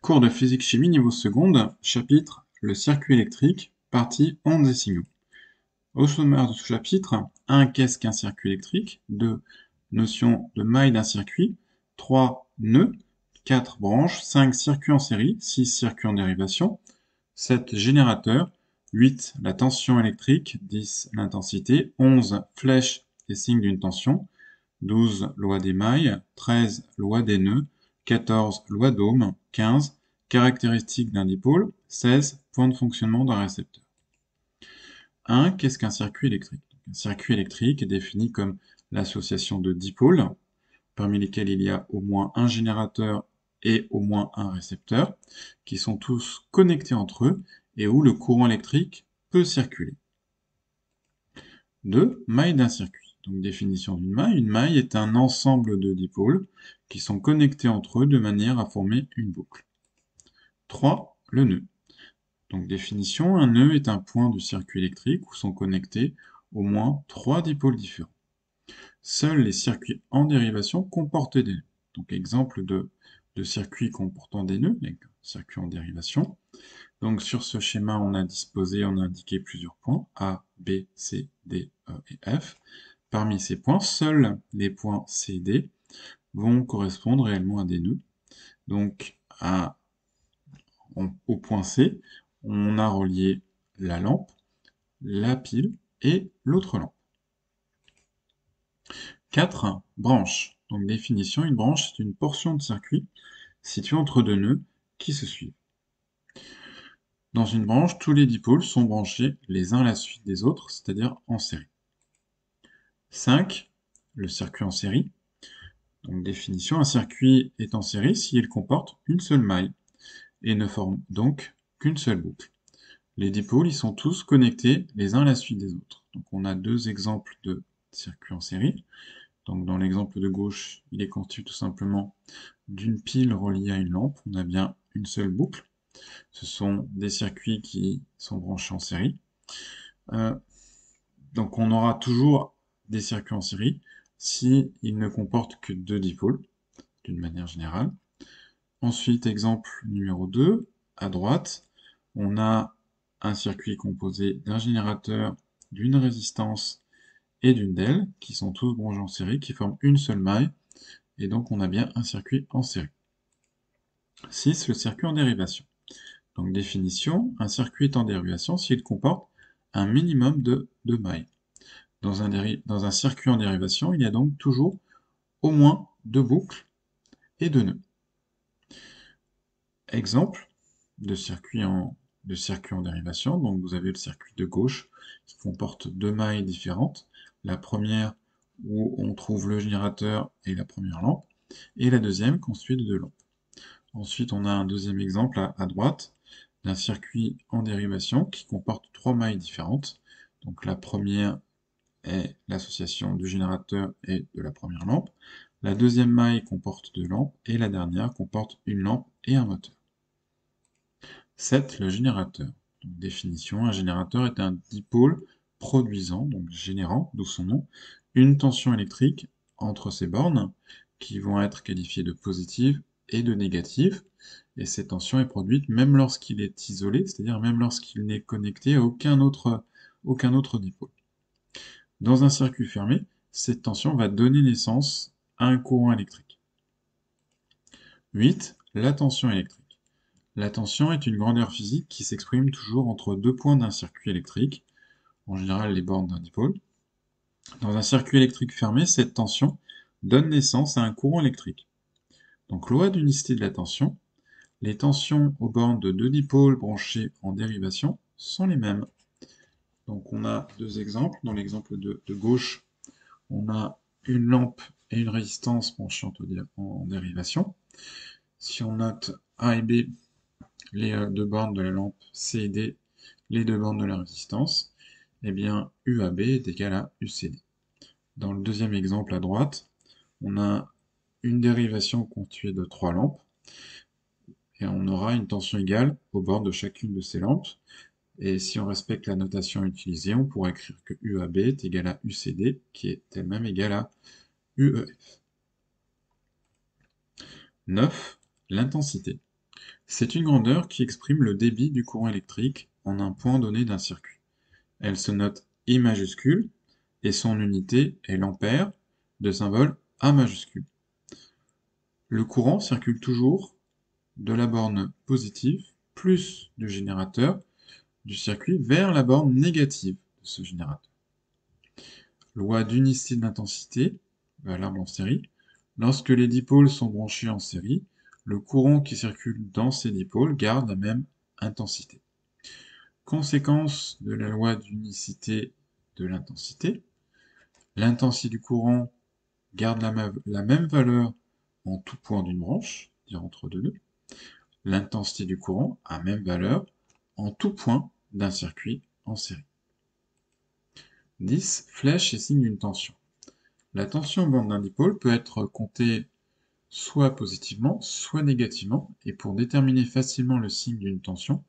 Cours de physique-chimie niveau seconde, chapitre Le circuit électrique, partie ondes et signaux. Au sommaire de ce chapitre, 1. Qu'est-ce qu'un circuit électrique? 2. Notion de maille d'un circuit. 3. Nœuds. 4. Branches. 5. Circuits en série. 6. Circuits en dérivation. 7. Générateur. 8. La tension électrique. 10. L'intensité. 11. Flèche et signe d'une tension. 12. Loi des mailles. 13. Loi des nœuds. 14. Loi d'Ohm. 15. Caractéristiques d'un dipôle. 16. Point de fonctionnement d'un récepteur. 1. Qu'est-ce qu'un circuit électrique? Un circuit électrique est défini comme l'association de dipôles, parmi lesquels il y a au moins un générateur et au moins un récepteur, qui sont tous connectés entre eux et où le courant électrique peut circuler. 2. Maille d'un circuit. Donc définition d'une maille. Une maille est un ensemble de dipôles qui sont connectés entre eux de manière à former une boucle. 3. Le nœud. Donc définition, un nœud est un point du circuit électrique où sont connectés au moins 3 dipôles différents. Seuls les circuits en dérivation comportent des nœuds. Donc exemple de circuits comportant des nœuds, les circuits en dérivation. Donc sur ce schéma, on a indiqué plusieurs points, A, B, C, D, E et F. Parmi ces points, seuls les points C et D vont correspondre réellement à des nœuds. Donc au point C, on a relié la lampe, la pile et l'autre lampe. 4. Branche. Donc définition, une branche, c'est une portion de circuit située entre deux nœuds qui se suivent. Dans une branche, tous les dipôles sont branchés les uns à la suite des autres, c'est-à-dire en série. 5. Le circuit en série. Donc définition, un circuit est en série s'il comporte une seule maille et ne forme donc qu'une seule boucle. Les dipôles, ils sont tous connectés les uns à la suite des autres. Donc on a deux exemples de circuits en série. Donc dans l'exemple de gauche, il est constitué tout simplement d'une pile reliée à une lampe. On a bien une seule boucle. Ce sont des circuits qui sont branchés en série. Donc on aura toujours des circuits en série s'ils ne comportent que deux dipôles, d'une manière générale. Ensuite, exemple numéro 2, à droite, on a un circuit composé d'un générateur, d'une résistance et d'une DEL, qui sont tous branchés en série, qui forment une seule maille, et donc on a bien un circuit en série. 6. Le circuit en dérivation. Donc définition, un circuit est en dérivation s'il comporte un minimum de deux mailles. Dans un circuit en dérivation, il y a donc toujours au moins deux boucles et deux nœuds. Exemple de circuit en dérivation. Donc vous avez le circuit de gauche qui comporte deux mailles différentes. La première où on trouve le générateur et la première lampe, et la deuxième constituée de deux lampes. Ensuite, on a un deuxième exemple à droite d'un circuit en dérivation qui comporte trois mailles différentes. Donc la première est l'association du générateur et de la première lampe. La deuxième maille comporte deux lampes et la dernière comporte une lampe et un moteur. 7. Le générateur. Donc, définition, un générateur est un dipôle produisant, donc générant, d'où son nom, une tension électrique entre ses bornes qui vont être qualifiées de positives et de négatives. Et cette tension est produite même lorsqu'il est isolé, c'est-à-dire même lorsqu'il n'est connecté à aucun autre dipôle. Dans un circuit fermé, cette tension va donner naissance à un courant électrique. 8. La tension électrique. La tension est une grandeur physique qui s'exprime toujours entre deux points d'un circuit électrique, en général les bornes d'un dipôle. Dans un circuit électrique fermé, cette tension donne naissance à un courant électrique. Donc loi d'unicité de la tension, les tensions aux bornes de deux dipôles branchés en dérivation sont les mêmes. Donc on a deux exemples. Dans l'exemple de gauche, on a une lampe et une résistance branchées en dérivation. Si on note A et B, les deux bornes de la lampe C et D, les deux bornes de la résistance, eh bien UAB est égal à UCD. Dans le deuxième exemple à droite, on a une dérivation constituée de trois lampes, et on aura une tension égale aux bornes de chacune de ces lampes. Et si on respecte la notation utilisée, on pourra écrire que UAB est égal à UCD, qui est elle-même égale à UEF. 9. L'intensité. C'est une grandeur qui exprime le débit du courant électrique en un point donné d'un circuit. Elle se note I majuscule et son unité est l'ampère, de symbole A majuscule. Le courant circule toujours de la borne positive plus du générateur du circuit vers la borne négative de ce générateur. Loi d'unicité de l'intensité, l'arbre en série. Lorsque les dipôles sont branchés en série, le courant qui circule dans ces dipôles garde la même intensité. Conséquence de la loi d'unicité de l'intensité, l'intensité du courant garde la même valeur en tout point d'une branche, c'est-à-dire entre deux nœuds. L'intensité du courant a même valeur en tout point d'un circuit en série. 10. Flèche et signe d'une tension. La tension en bande d'un dipôle peut être comptée soit positivement, soit négativement, et pour déterminer facilement le signe d'une tension,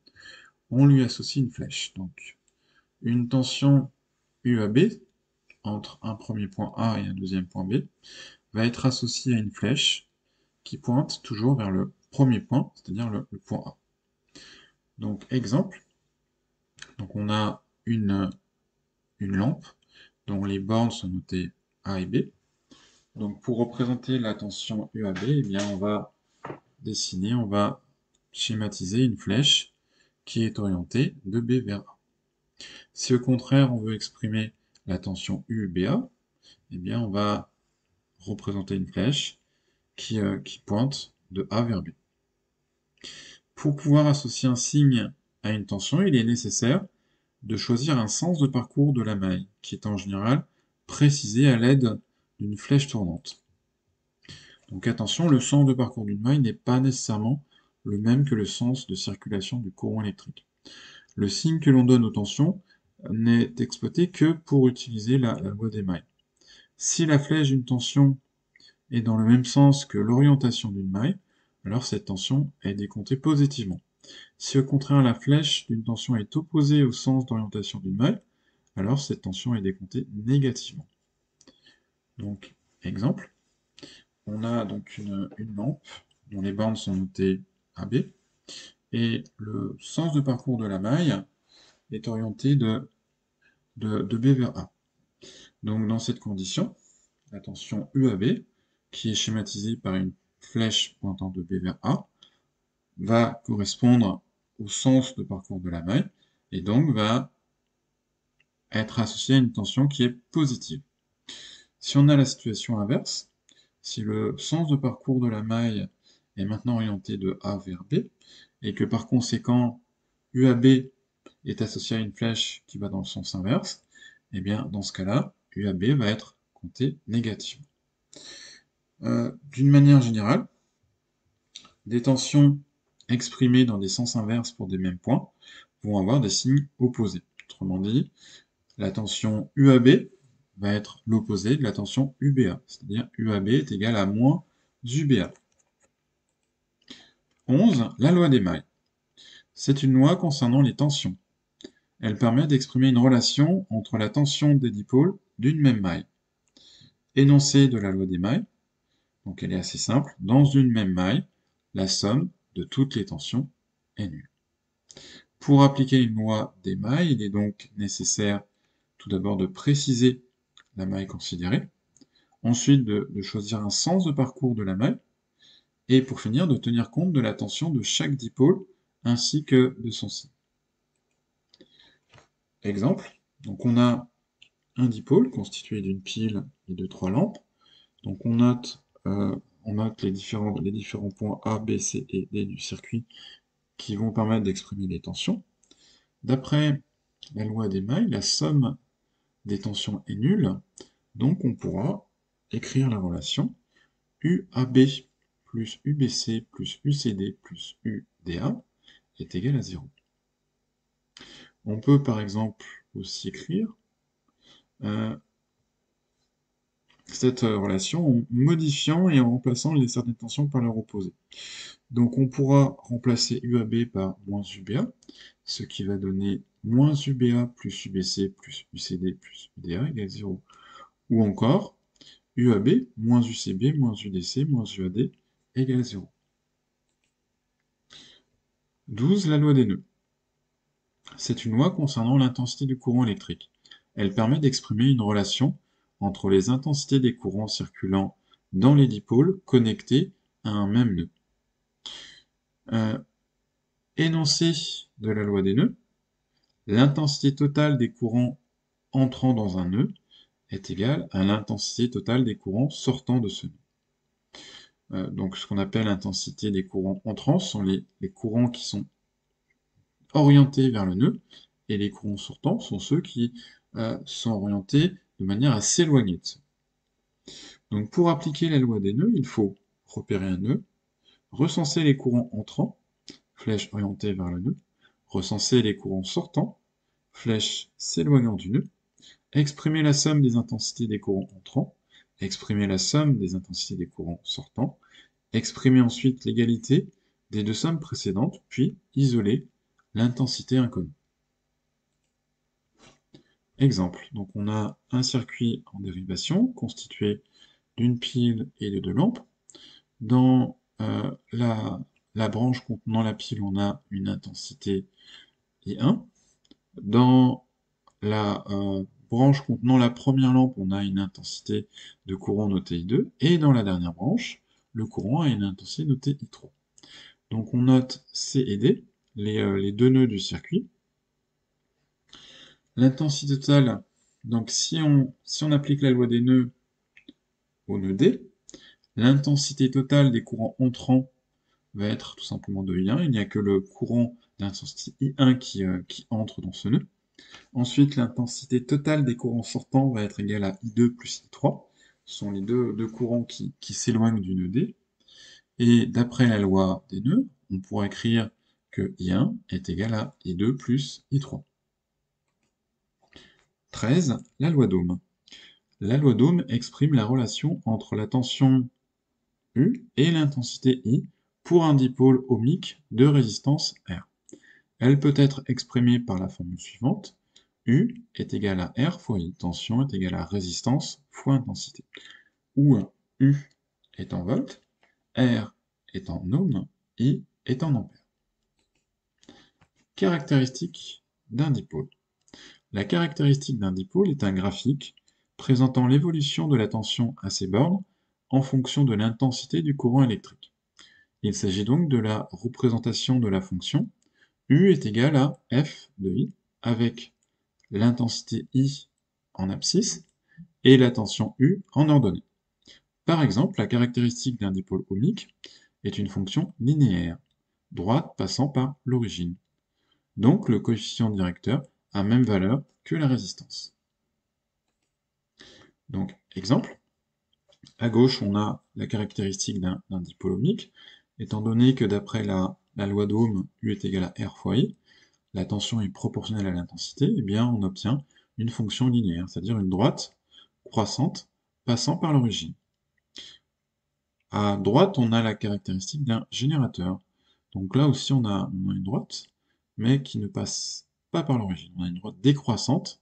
on lui associe une flèche. Donc, une tension UAB, entre un premier point A et un deuxième point B, va être associée à une flèche qui pointe toujours vers le premier point, c'est-à-dire le point A. Donc, exemple, donc on a une lampe dont les bornes sont notées A et B. Donc, pour représenter la tension UAB, eh bien, on va dessiner, on va schématiser une flèche qui est orientée de B vers A. Si au contraire on veut exprimer la tension UBA, eh bien on va représenter une flèche qui pointe de A vers B. Pour pouvoir associer un signe à une tension, il est nécessaire de choisir un sens de parcours de la maille, qui est en général précisé à l'aide d'une flèche tournante. Donc attention, le sens de parcours d'une maille n'est pas nécessairement le même que le sens de circulation du courant électrique. Le signe que l'on donne aux tensions n'est exploité que pour utiliser la loi des mailles. Si la flèche d'une tension est dans le même sens que l'orientation d'une maille, alors cette tension est décomptée positivement. Si au contraire la flèche d'une tension est opposée au sens d'orientation d'une maille, alors cette tension est décomptée négativement. Donc, exemple, on a donc une lampe dont les bornes sont notées AB, et le sens de parcours de la maille est orienté de B vers A. Donc dans cette condition, la tension UAB, qui est schématisée par une flèche pointant de B vers A, va correspondre au sens de parcours de la maille, et donc va être associée à une tension qui est positive. Si on a la situation inverse, si le sens de parcours de la maille est maintenant orienté de A vers B, et que par conséquent UAB est associé à une flèche qui va dans le sens inverse, et bien dans ce cas-là, UAB va être compté négativement. D'une manière générale, des tensions exprimées dans des sens inverses pour des mêmes points vont avoir des signes opposés. Autrement dit, la tension UAB va être l'opposé de la tension UBA, c'est-à-dire UAB est égal à moins UBA. 11. La loi des mailles. C'est une loi concernant les tensions. Elle permet d'exprimer une relation entre la tension des dipôles d'une même maille. Énoncé de la loi des mailles, donc elle est assez simple, dans une même maille, la somme de toutes les tensions est nulle. Pour appliquer une loi des mailles, il est donc nécessaire tout d'abord de préciser la maille considérée, ensuite de choisir un sens de parcours de la maille, et pour finir de tenir compte de la tension de chaque dipôle ainsi que de son signe. Exemple, donc on a un dipôle constitué d'une pile et de 3 lampes. Donc on note les différents points A, B, C et D du circuit qui vont permettre d'exprimer les tensions. D'après la loi des mailles, la somme des tensions est nulle, donc on pourra écrire la relation UAB plus UBC plus UCD plus UDA est égal à 0. On peut par exemple aussi écrire cette relation en modifiant et en remplaçant les certaines tensions par leur opposé. Donc on pourra remplacer UAB par moins UBA, ce qui va donner moins UBA plus UBC plus UCD plus UDA égale 0. Ou encore UAB moins UCB moins UDC moins UAD égale 0. 12, la loi des nœuds. C'est une loi concernant l'intensité du courant électrique. Elle permet d'exprimer une relation entre les intensités des courants circulant dans les dipôles connectés à un même nœud. Énoncé de la loi des nœuds, l'intensité totale des courants entrant dans un nœud est égale à l'intensité totale des courants sortant de ce nœud. Donc ce qu'on appelle l'intensité des courants entrants sont les courants qui sont orientés vers le nœud, et les courants sortants sont ceux qui sont orientés de manière à s'éloigner de ça. Donc pour appliquer la loi des nœuds, il faut repérer un nœud, recenser les courants entrants, flèche orientée vers le nœud, recenser les courants sortants, flèche s'éloignant du nœud, exprimer la somme des intensités des courants entrants, exprimer la somme des intensités des courants sortants, exprimer ensuite l'égalité des deux sommes précédentes, puis isoler l'intensité inconnue. Exemple, donc on a un circuit en dérivation constitué d'une pile et de deux lampes. Dans la branche contenant la pile, on a une intensité I1. Dans la branche contenant la première lampe, on a une intensité de courant notée I2. Et dans la dernière branche, le courant a une intensité notée I3. Donc on note C et D, les deux nœuds du circuit. L'intensité totale, donc si on applique la loi des nœuds au nœud D, l'intensité totale des courants entrants va être tout simplement de I1. Il n'y a que le courant d'intensité I1 qui entre dans ce nœud. Ensuite, l'intensité totale des courants sortants va être égale à I2 plus I3. Ce sont les deux courants qui s'éloignent du nœud D. Et d'après la loi des nœuds, on pourra écrire que I1 est égal à I2 plus I3. 13. La loi d'Ohm. La loi d'Ohm exprime la relation entre la tension U et l'intensité I pour un dipôle ohmique de résistance R. Elle peut être exprimée par la formule suivante. U est égal à R fois I. Tension est égale à résistance fois intensité. Où U est en volts, R est en ohms, I est en ampères. Caractéristique d'un dipôle. La caractéristique d'un dipôle est un graphique présentant l'évolution de la tension à ses bornes en fonction de l'intensité du courant électrique. Il s'agit donc de la représentation de la fonction U est égal à F de I avec l'intensité I en abscisse et la tension U en ordonnée. Par exemple, la caractéristique d'un dipôle ohmique est une fonction linéaire, droite passant par l'origine. Donc le coefficient directeur a même valeur que la résistance. Donc, exemple, à gauche on a la caractéristique d'un dipôle ohmique, étant donné que d'après la loi d'Ohm, U est égal à R fois I, la tension est proportionnelle à l'intensité, eh bien on obtient une fonction linéaire, c'est-à-dire une droite croissante passant par l'origine. À droite, on a la caractéristique d'un générateur. Donc là aussi, on a une droite, mais qui ne passe pas par l'origine. On a une droite décroissante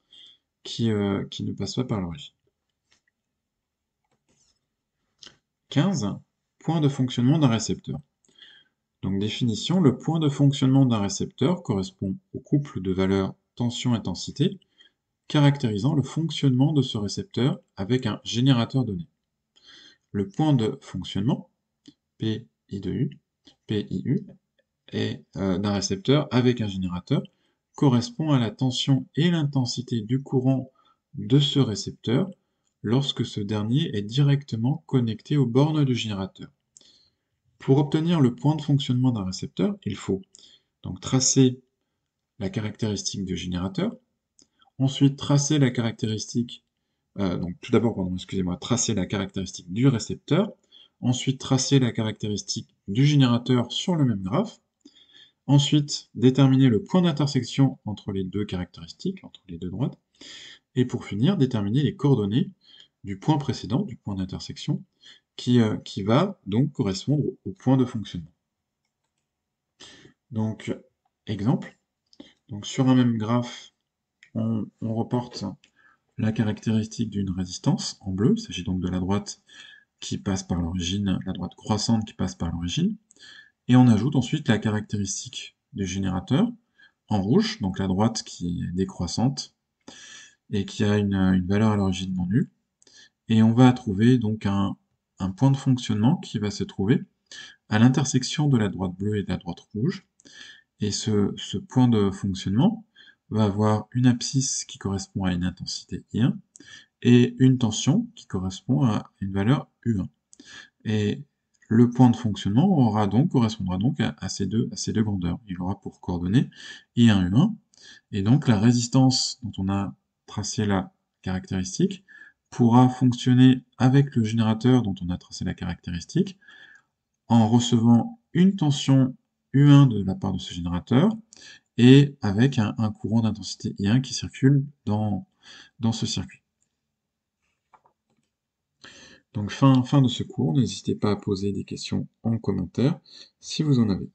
qui ne passe pas par l'origine. 15. Point de fonctionnement d'un récepteur. Donc définition, le point de fonctionnement d'un récepteur correspond au couple de valeurs tension-intensité caractérisant le fonctionnement de ce récepteur avec un générateur donné. Le point de fonctionnement, PI de U, PIU, d'un récepteur avec un générateur correspond à la tension et l'intensité du courant de ce récepteur lorsque ce dernier est directement connecté aux bornes du générateur. Pour obtenir le point de fonctionnement d'un récepteur, il faut donc tracer la caractéristique du générateur, ensuite tracer la caractéristique, tracer la caractéristique du récepteur, ensuite tracer la caractéristique du générateur sur le même graphe, ensuite déterminer le point d'intersection entre les deux caractéristiques, entre les deux droites, et pour finir, déterminer les coordonnées du point précédent, du point d'intersection, qui va donc correspondre au point de fonctionnement. Donc, exemple, donc sur un même graphe, on reporte la caractéristique d'une résistance en bleu, il s'agit donc de la droite qui passe par l'origine, la droite croissante qui passe par l'origine, et on ajoute ensuite la caractéristique du générateur, en rouge, donc la droite qui est décroissante, et qui a une valeur à l'origine non nulle. Et on va trouver donc un point de fonctionnement qui va se trouver à l'intersection de la droite bleue et de la droite rouge. Et ce point de fonctionnement va avoir une abscisse qui correspond à une intensité I1 et une tension qui correspond à une valeur U1. Et le point de fonctionnement correspondra donc à ces deux grandeurs. Il aura pour coordonnées I1, U1, et donc la résistance dont on a tracé la caractéristique pourra fonctionner avec le générateur dont on a tracé la caractéristique en recevant une tension U1 de la part de ce générateur et avec un courant d'intensité I1 qui circule dans ce circuit. Donc fin de ce cours, n'hésitez pas à poser des questions en commentaire si vous en avez.